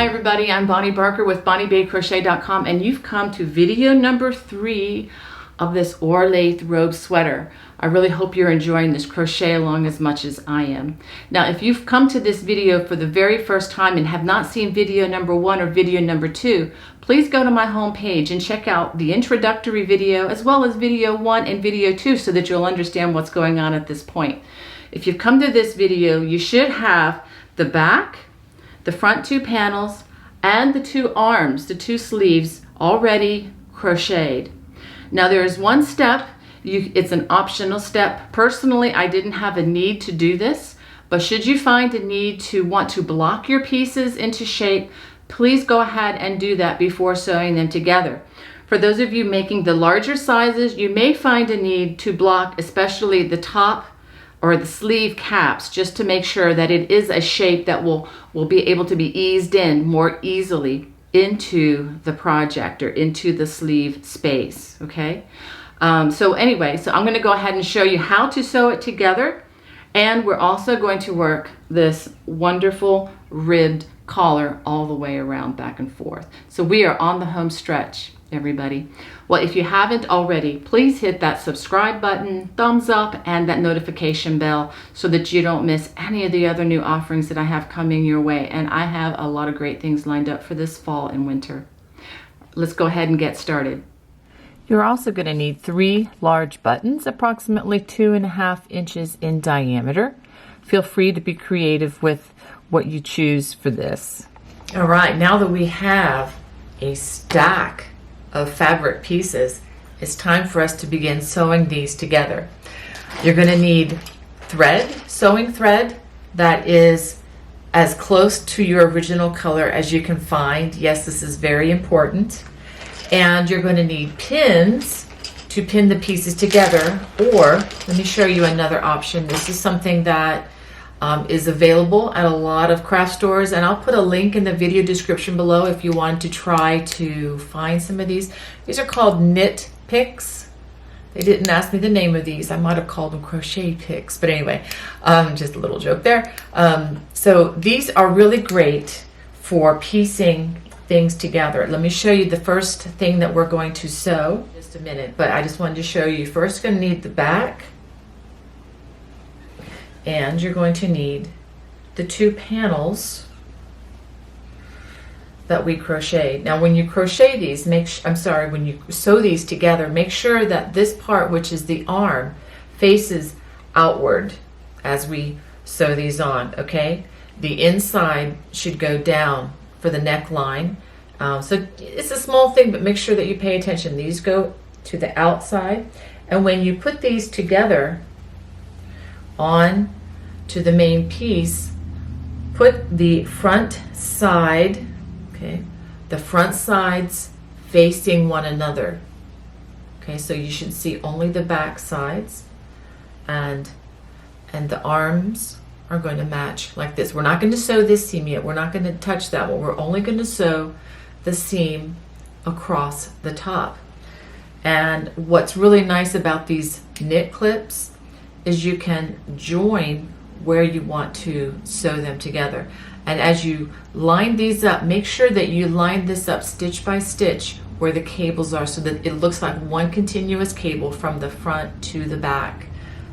Hi everybody, I'm Bonnie Barker with BonnieBayCrochet.com, and you've come to video number 3 of this Orlaith Robe Sweater. I really hope you're enjoying this crochet along as much as I am. Now, if you've come to this video for the very first time and have not seen video number 1 or video number 2, please go to my home page and check out the introductory video as well as video 1 and video 2 so that you'll understand what's going on at this point. If you've come to this video, you should have the back, the front 2 panels, and the 2 arms, the 2 sleeves already crocheted. Now there is one step, it's an optional step. Personally, I didn't have a need to do this, but should you find a need to want to block your pieces into shape, please go ahead and do that before sewing them together. For those of you making the larger sizes, you may find a need to block especially the top or the sleeve caps, just to make sure that it is a shape that will be able to be eased in more easily into the project or into the sleeve space, okay? So anyway, I'm gonna go ahead and show you how to sew it together, and we're also going to work this wonderful ribbed collar all the way around back and forth. So we are on the home stretch, everybody. Well, if you haven't already, please hit that subscribe button, thumbs up, and that notification bell so that you don't miss any of the other new offerings that I have coming your way. And I have a lot of great things lined up for this fall and winter. Let's go ahead and get started. You're also going to need 3 large buttons, approximately 2.5 inches in diameter. Feel free to be creative with what you choose for this. All right, now that we have a stack of fabric pieces, it's time for us to begin sewing these together. You're going to need thread, sewing thread that is as close to your original color as you can find. Yes, this is very important. And you're going to need pins to pin the pieces together, or let me show you another option. This is something that is available at a lot of craft stores, and I'll put a link in the video description below if you want to try to find some of these. These are called knit picks. They didn't ask me the name of these. I might have called them crochet picks, but anyway, just a little joke there. So these are really great for piecing things together. Let me show you the first thing that we're going to sew in just a minute, but I just wanted to show you. First, going to need the back, and you're going to need the 2 panels that we crocheted. Now when you crochet these, when you sew these together, make sure that this part, which is the arm, faces outward as we sew these on, okay? The inside should go down for the neckline. So it's a small thing, but make sure that you pay attention. These go to the outside, and when you put these together on to the main piece, put the front side, okay, the front sides facing one another. Okay, so you should see only the back sides, and the arms are going to match like this. We're not going to sew this seam yet. We're not going to touch that one. We're only going to sew the seam across the top. And what's really nice about these knit clips is you can join where you want to sew them together. And as you line these up, make sure that you line this up stitch by stitch where the cables are so that it looks like one continuous cable from the front to the back.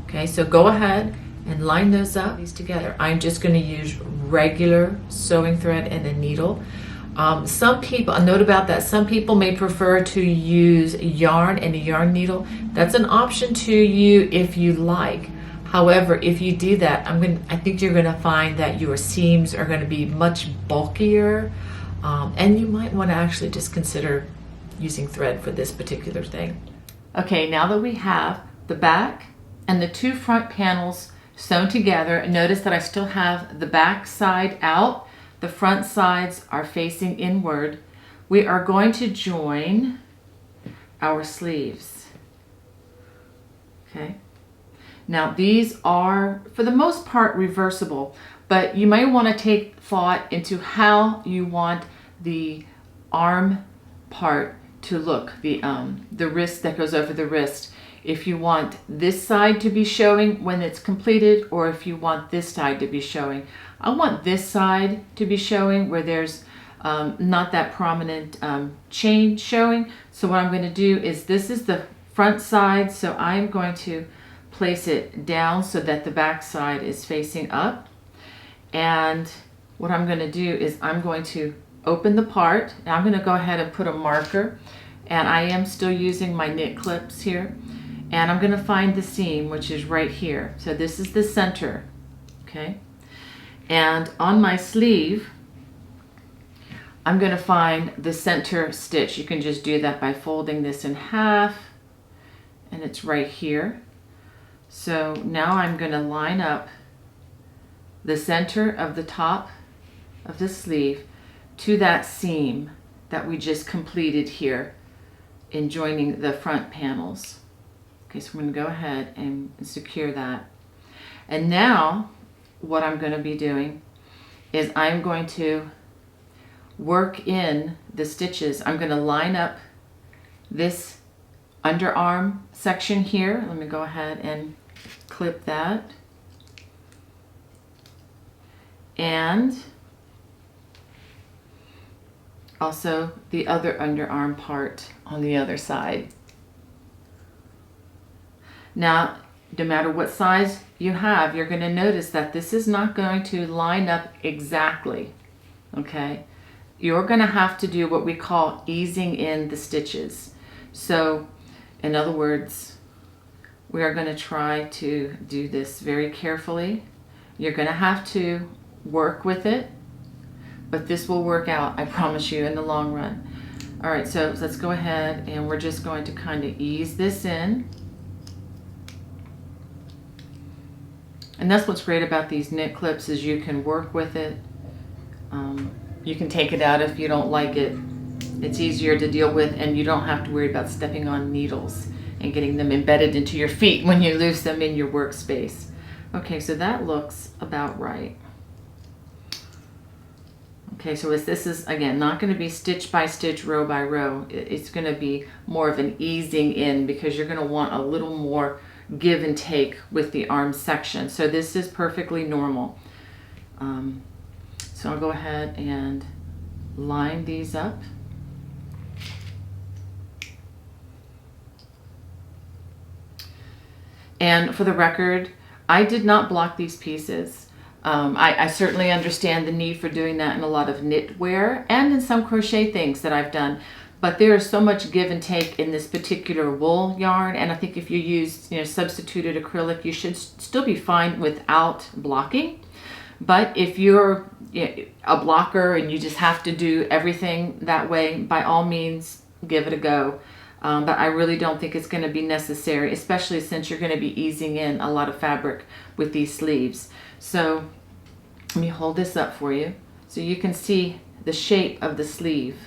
Okay, so go ahead and line those up, these together. I'm just going to use regular sewing thread and a needle. Some people, a note about that, some people may prefer to use yarn and a yarn needle. That's an option to you if you like. However, if you do that, I think you're going to find that your seams are going to be much bulkier, and you might want to actually just consider using thread for this particular thing. Okay, now that we have the back and the 2 front panels sewn together, notice that I still have the back side out. The front sides are facing inward. We are going to join our sleeves. Okay. Now these are, for the most part, reversible, but you may want to take thought into how you want the arm part to look, the wrist that goes over the wrist. If you want this side to be showing when it's completed, or if you want this side to be showing. I want this side to be showing where there's not that prominent chain showing. So what I'm going to do is, this is the front side, so I'm going to place it down so that the back side is facing up. And what I'm going to do is I'm going to open the part, and I'm going to go ahead and put a marker, and I am still using my knit clips here, and I'm going to find the seam, which is right here. So this is the center, okay? And on my sleeve, I'm going to find the center stitch. You can just do that by folding this in half, and it's right here. So now I'm going to line up the center of the top of the sleeve to that seam that we just completed here in joining the front panels. Okay, so I'm going to go ahead and secure that. And now what I'm going to be doing is I'm going to work in the stitches. I'm going to line up this underarm section here. Let me go ahead and clip that. And also the other underarm part on the other side. Now, no matter what size you have, you're going to notice that this is not going to line up exactly, okay? You're going to have to do what we call easing in the stitches. So, in other words, we are going to try to do this very carefully. You're going to have to work with it, but this will work out, I promise you, in the long run. All right, so let's go ahead and we're just going to kind of ease this in. And that's what's great about these knit clips, is you can work with it. You can take it out if you don't like it. It's easier to deal with, and you don't have to worry about stepping on needles and getting them embedded into your feet when you lose them in your workspace. Okay, so that looks about right. Okay, so this is, again, not going to be stitch by stitch, row by row. It's going to be more of an easing in, because you're going to want a little more give and take with the arm section. So this is perfectly normal. So I'll go ahead and line these up. And for the record, I did not block these pieces. I certainly understand the need for doing that in a lot of knitwear and in some crochet things that I've done. But there is so much give and take in this particular wool yarn, and I think if you use, substituted acrylic, you should still be fine without blocking. But if you're a blocker and you just have to do everything that way, by all means, give it a go. But I really don't think it's going to be necessary, especially since you're going to be easing in a lot of fabric with these sleeves. So let me hold this up for you so you can see the shape of the sleeve.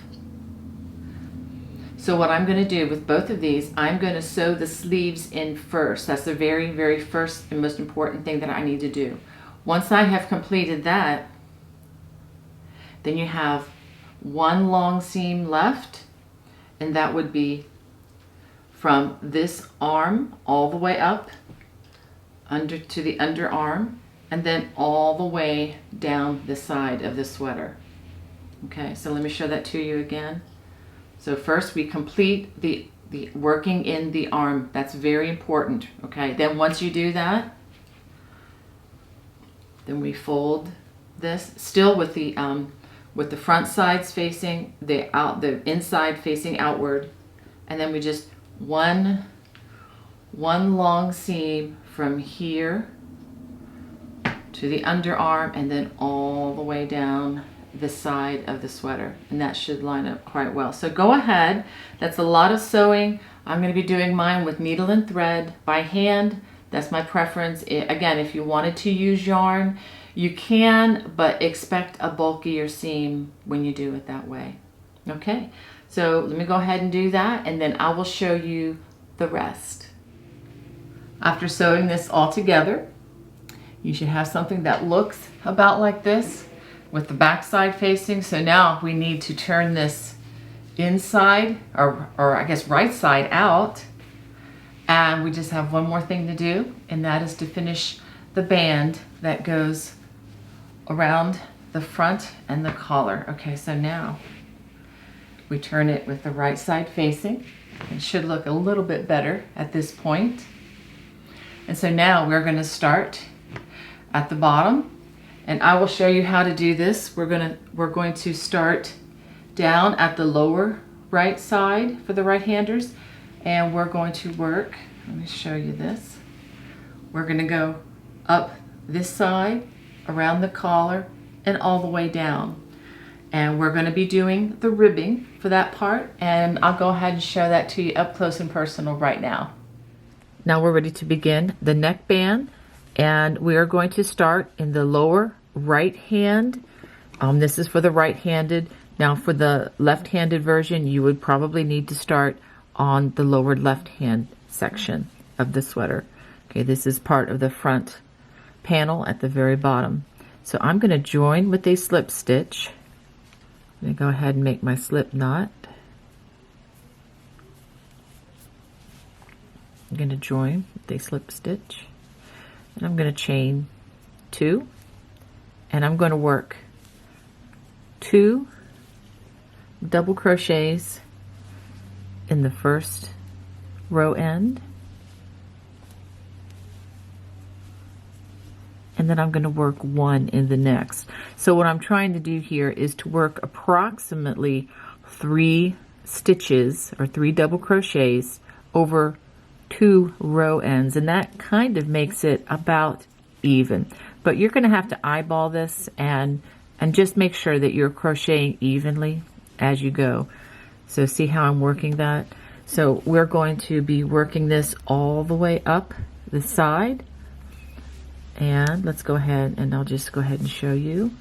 So what I'm going to do with both of these, I'm going to sew the sleeves in first. That's the very, very first and most important thing that I need to do. Once I have completed that, then you have one long seam left, and that would be from this arm all the way up under to the underarm, and then all the way down the side of the sweater. Okay, so let me show that to you again. So first we complete the working in the arm. That's very important, okay? Then once you do that, then we fold this, still with the front sides facing the inside facing outward, and then we just one long seam from here to the underarm, and then all the way down the side of the sweater, and that should line up quite well. So go ahead, that's a lot of sewing. I'm going to be doing mine with needle and thread by hand. That's my preference. Again, if you wanted to use yarn, you can, but expect a bulkier seam when you do it that way. Okay, so let me go ahead and do that, and then I will show you the rest. After sewing this all together, you should have something that looks about like this with the back side facing. So now we need to turn this inside, or I guess right side out, and we just have one more thing to do, and that is to finish the band that goes around the front and the collar. Okay, so now we turn it with the right side facing. It should look a little bit better at this point. And so now we're going to start at the bottom, and I will show you how to do this. We're going to start down at the lower right side for the right-handers, and we're going to work, let me show you this. We're going to go up this side, around the collar, and all the way down. And we're going to be doing the ribbing for that part, and I'll go ahead and show that to you up close and personal right now. Now we're ready to begin the neckband, and we are going to start in the lower right hand. This is for the right-handed. Now for the left-handed version, you would probably need to start on the lower left-hand section of the sweater. Okay, this is part of the front panel at the very bottom. So I'm going to join with a slip stitch. I'm going to go ahead and make my slip knot. I'm going to join with a slip stitch, and I'm going to chain 2, and I'm going to work 2 double crochets in the first row end, and then I'm going to work 1 in the next. So what I'm trying to do here is to work approximately 3 stitches or 3 double crochets over 2 row ends, and that kind of makes it about even. But you're going to have to eyeball this and just make sure that you're crocheting evenly as you go. So see how I'm working that? So we're going to be working this all the way up the side, and let's go ahead and I'll just go ahead and show you.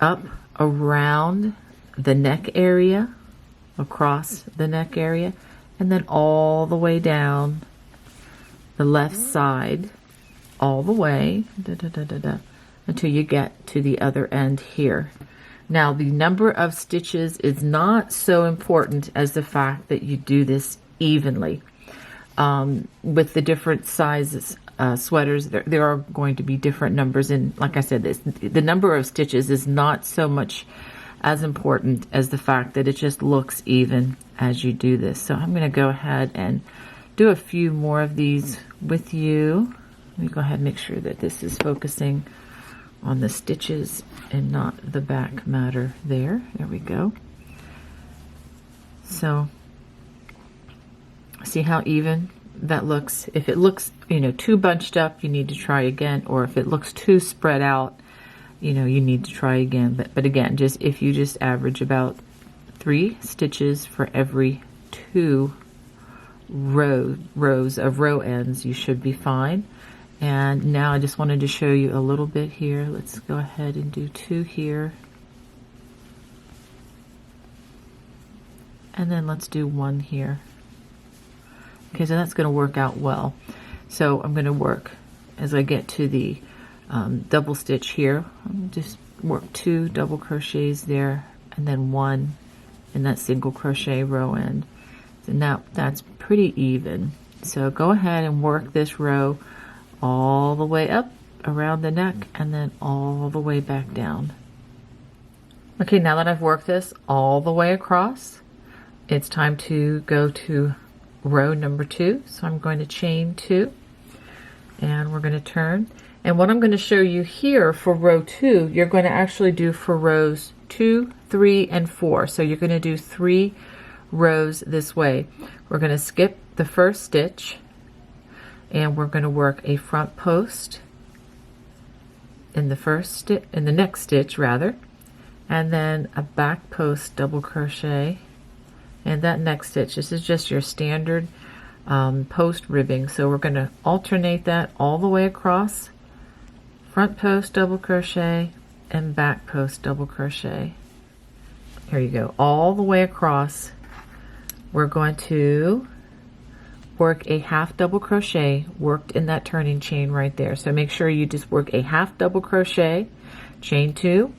Up around the neck area, across the neck area, and then all the way down the left side, all the way until you get to the other end here. Now the number of stitches is not so important as the fact that you do this evenly. With the different sizes sweaters, there are going to be different numbers, and like I said, the number of stitches is not so much as important as the fact that it just looks even as you do this. So I'm going to go ahead and do a few more of these with you. Let me go ahead and make sure that this is focusing on the stitches and not the back matter there. There we go. So see how even that looks? If it looks, too bunched up, you need to try again, or if it looks too spread out, you need to try again. But again, if you just average about 3 stitches for every 2 rows of row ends, you should be fine. And now I just wanted to show you a little bit here. Let's go ahead and do 2 here. And then let's do 1 here. Okay, so that's going to work out well. So I'm going to work as I get to the double stitch here. I'll just work 2 double crochets there, and then 1 in that single crochet row end. So now that's pretty even. So go ahead and work this row all the way up around the neck and then all the way back down. Okay, now that I've worked this all the way across, it's time to go to row number 2. So I'm going to chain 2, and we're going to turn. And what I'm going to show you here for row 2, you're going to actually do for rows 2, 3, and 4. So you're going to do 3 rows this way. We're going to skip the first stitch, and we're going to work a front post in the next stitch rather, and then a back post double crochet in that next stitch. This is just your standard post ribbing, so we're going to alternate that all the way across. Front post double crochet and back post double crochet. Here you go, all the way across. We're going to work a half double crochet worked in that turning chain right there. So make sure you just work a half double crochet, chain 2,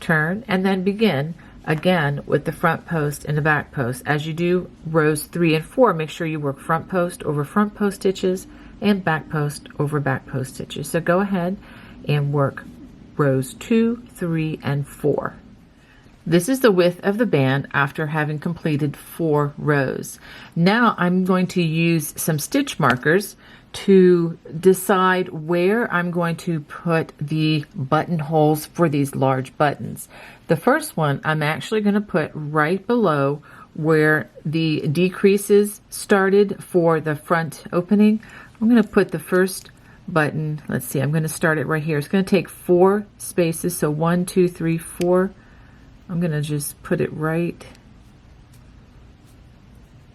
turn, and then begin again with the front post and the back post. As you do rows 3 and 4, make sure you work front post over front post stitches and back post over back post stitches. So go ahead and work rows 2, 3, and 4. This is the width of the band after having completed 4 rows. Now I'm going to use some stitch markers to decide where I'm going to put the buttonholes for these large buttons. The first one I'm actually going to put right below where the decreases started for the front opening. I'm going to put the first button, let's see, I'm going to start it right here. It's going to take 4 spaces, so 1, 2, 3, 4. I'm going to just put it right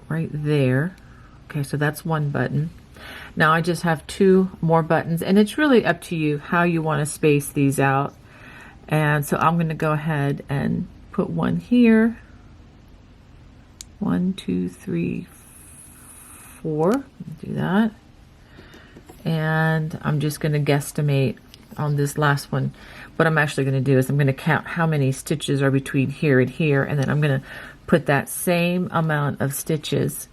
there. Okay, so that's one button. Now I just have 2 more buttons, and it's really up to you how you want to space these out. And so I'm going to go ahead and put one here. 1, 2, 3, 4. Do that. And I'm just going to guesstimate on this last one. What I'm actually going to do is I'm going to count how many stitches are between here and here, and then I'm going to put that same amount of stitches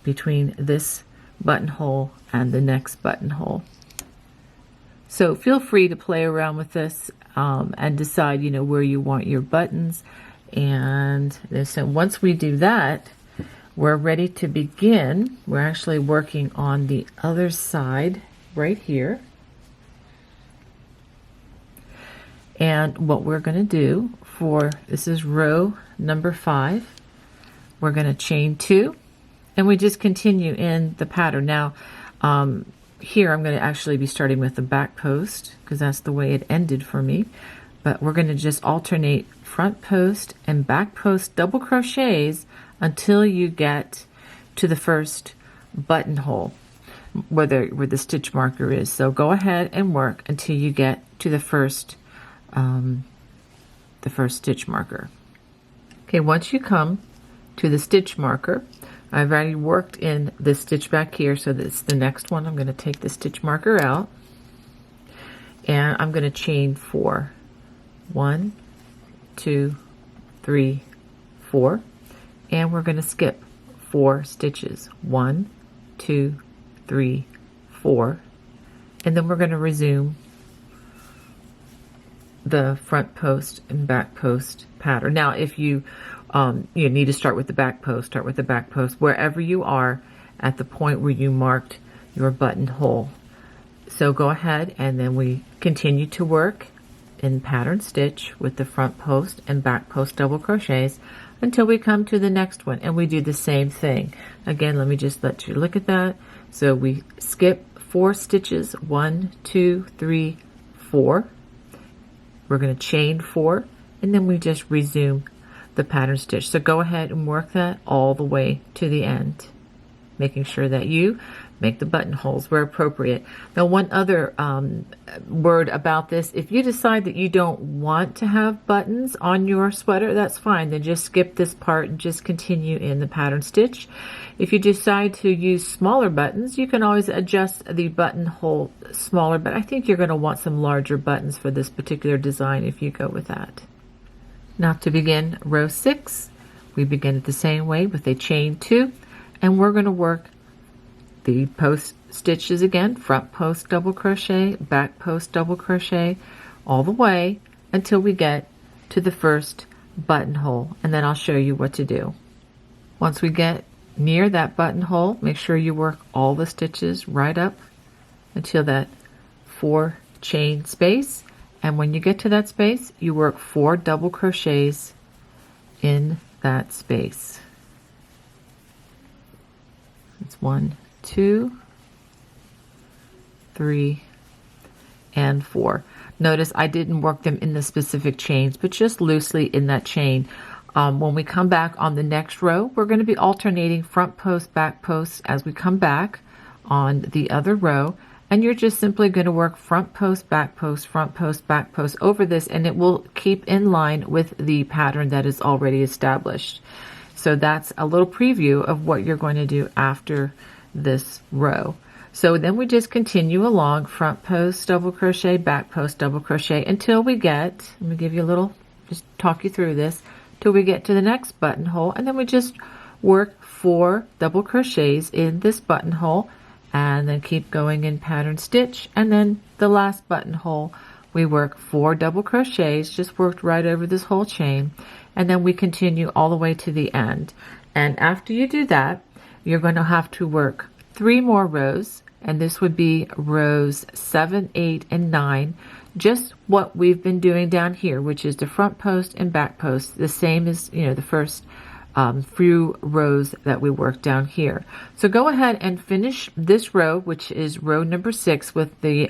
between this buttonhole and the next buttonhole. So feel free to play around with this and decide, you know, where you want your buttons. And so once we do that, we're ready to begin. We're actually working on the other side right here. And what we're going to do for, this is row number 5, we're going to chain 2, and we just continue in the pattern. Now here I'm going to actually be starting with the back post because that's the way it ended for me, but we're going to just alternate front post and back post double crochets until you get to the first buttonhole where the stitch marker is. So go ahead and work until you get to the first stitch marker. Okay, once you come to the stitch marker, I've already worked in this stitch back here, so that's the next one. I'm going to take the stitch marker out, and I'm going to chain 4. 1, 2, 3, 4, and we're going to skip 4 stitches. 1, 2, 3, 4, and then we're going to resume the front post and back post pattern. Now if you need to start with the back post, wherever you are at the point where you marked your buttonhole. So go ahead, and then we continue to work in pattern stitch with the front post and back post double crochets until we come to the next one, and we do the same thing. Again, let me just let you look at that. So we skip 4 stitches, 1, 2, 3, 4. We're going to chain 4, and then we just resume the pattern stitch. So go ahead and work that all the way to the end, making sure that you make the buttonholes where appropriate. Now, one other word about this: if you decide that you don't want to have buttons on your sweater, that's fine. Then just skip this part and just continue in the pattern stitch. If you decide to use smaller buttons, you can always adjust the buttonhole smaller, but I think you're going to want some larger buttons for this particular design if you go with that. Now to begin row 6, we begin it the same way with a chain 2, and we're going to work the post stitches again, front post double crochet, back post double crochet, all the way until we get to the first buttonhole, and then I'll show you what to do. Once we get near that buttonhole, make sure you work all the stitches right up until that 4 chain space, and when you get to that space, you work 4 double crochets in that space. It's 1, 2, 3, and 4. Notice I didn't work them in the specific chains, but just loosely in that chain. When we come back on the next row, we're going to be alternating front post, back post as we come back on the other row, and you're just simply going to work front post, back post, front post, back post over this, and it will keep in line with the pattern that is already established. So that's a little preview of what you're going to do after this row. So then we just continue along, front post double crochet, back post double crochet until we get, let me give you a little, just talk you through this, till we get to the next buttonhole, and then we just work 4 double crochets in this buttonhole, and then keep going in pattern stitch, and then the last buttonhole we work 4 double crochets, just worked right over this whole chain, and then we continue all the way to the end. And after you do that, you're going to have to work 3 more rows, and this would be rows 7, 8, and 9, just what we've been doing down here, which is the front post and back post, the same as, you know, the first few rows that we worked down here. So go ahead and finish this row, which is row number 6 with the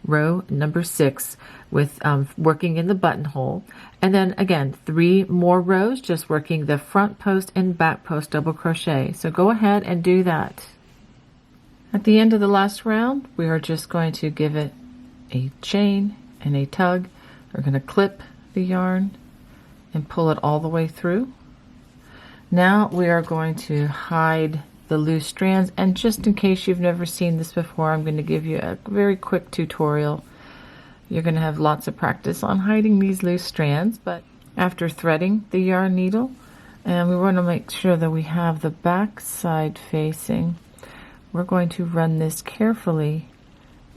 row number 6 with working in the buttonhole, and then again 3 more rows just working the front post and back post double crochet. So go ahead and do that. At the end of the last round, we are just going to give it a chain and a tug. We're going to clip the yarn and pull it all the way through. Now we are going to hide the loose strands, and just in case you've never seen this before, I'm going to give you a very quick tutorial. You're going to have lots of practice on hiding these loose strands, but after threading the yarn needle, and we want to make sure that we have the back side facing, we're going to run this carefully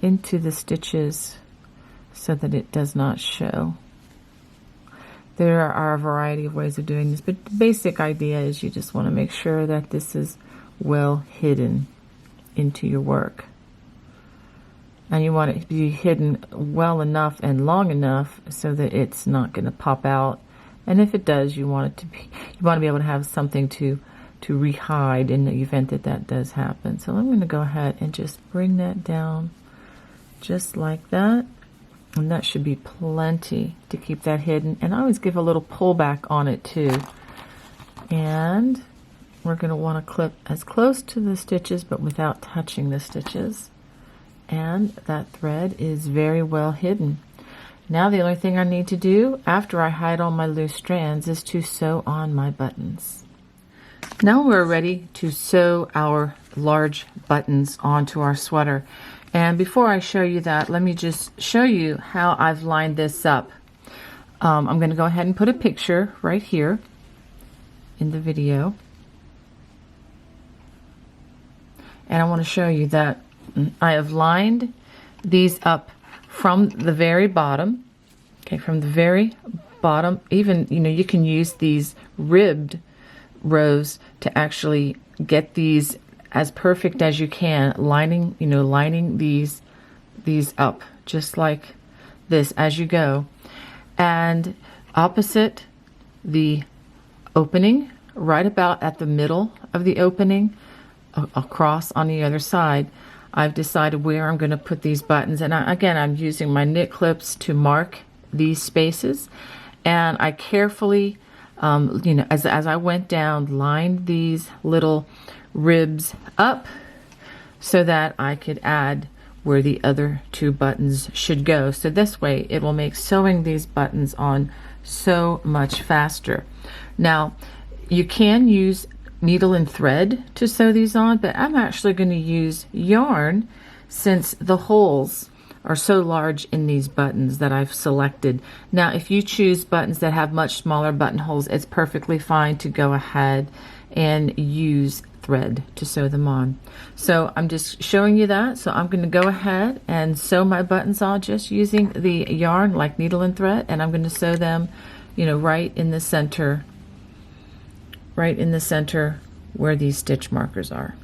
into the stitches so that it does not show. There are a variety of ways of doing this, but the basic idea is you just want to make sure that this is well hidden into your work. And you want it to be hidden well enough and long enough so that it's not going to pop out. And if it does, you want to be able to have something to re-hide in the event that that does happen. So I'm going to go ahead and just bring that down just like that. And that should be plenty to keep that hidden. And I always give a little pullback on it too. And we're going to want to clip as close to the stitches but without touching the stitches. And that thread is very well hidden. Now the only thing I need to do after I hide all my loose strands is to sew on my buttons. Now we're ready to sew our large buttons onto our sweater. And before I show you that, let me just show you how I've lined this up. I'm going to go ahead and put a picture right here in the video. And I want to show you that I have lined these up from the very bottom. Okay, from the very bottom. Even, you know, you can use these ribbed rows to actually get these as perfect as you can, lining these up just like this as you go. And opposite the opening, right about at the middle of the opening, across on the other side, I've decided where I'm going to put these buttons. And again, I'm using my knit clips to mark these spaces, and I carefully as I went down, lined these little ribs up so that I could add where the other 2 buttons should go. So this way it will make sewing these buttons on so much faster. Now you can use needle and thread to sew these on, but I'm actually going to use yarn since the holes are so large in these buttons that I've selected. Now if you choose buttons that have much smaller buttonholes, it's perfectly fine to go ahead and use thread to sew them on. So I'm just showing you that. So I'm going to go ahead and sew my buttons on just using the yarn like needle and thread, and I'm going to sew them, right in the center where these stitch markers are.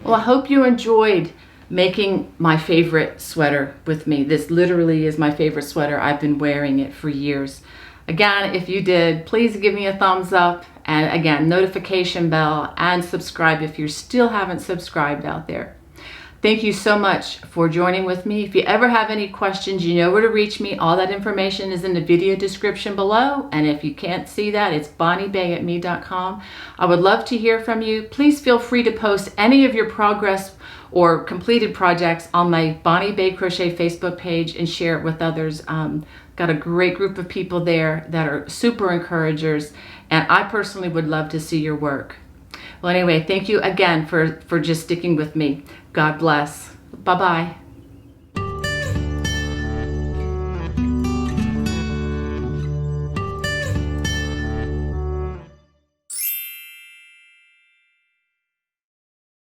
Well, I hope you enjoyed making my favorite sweater with me. This literally is my favorite sweater. I've been wearing it for years. Again, if you did, please give me a thumbs up, and again, notification bell, and subscribe if you still haven't subscribed out there. Thank you so much for joining with me. If you ever have any questions, you know where to reach me. All that information is in the video description below. And if you can't see that, it's bonniebay@me.com. I would love to hear from you. Please feel free to post any of your progress or completed projects on my Bonnie Bay Crochet Facebook page and share it with others. Got a great group of people there that are super encouragers, and I personally would love to see your work. Well, anyway, thank you again for just sticking with me. God bless. Bye-bye.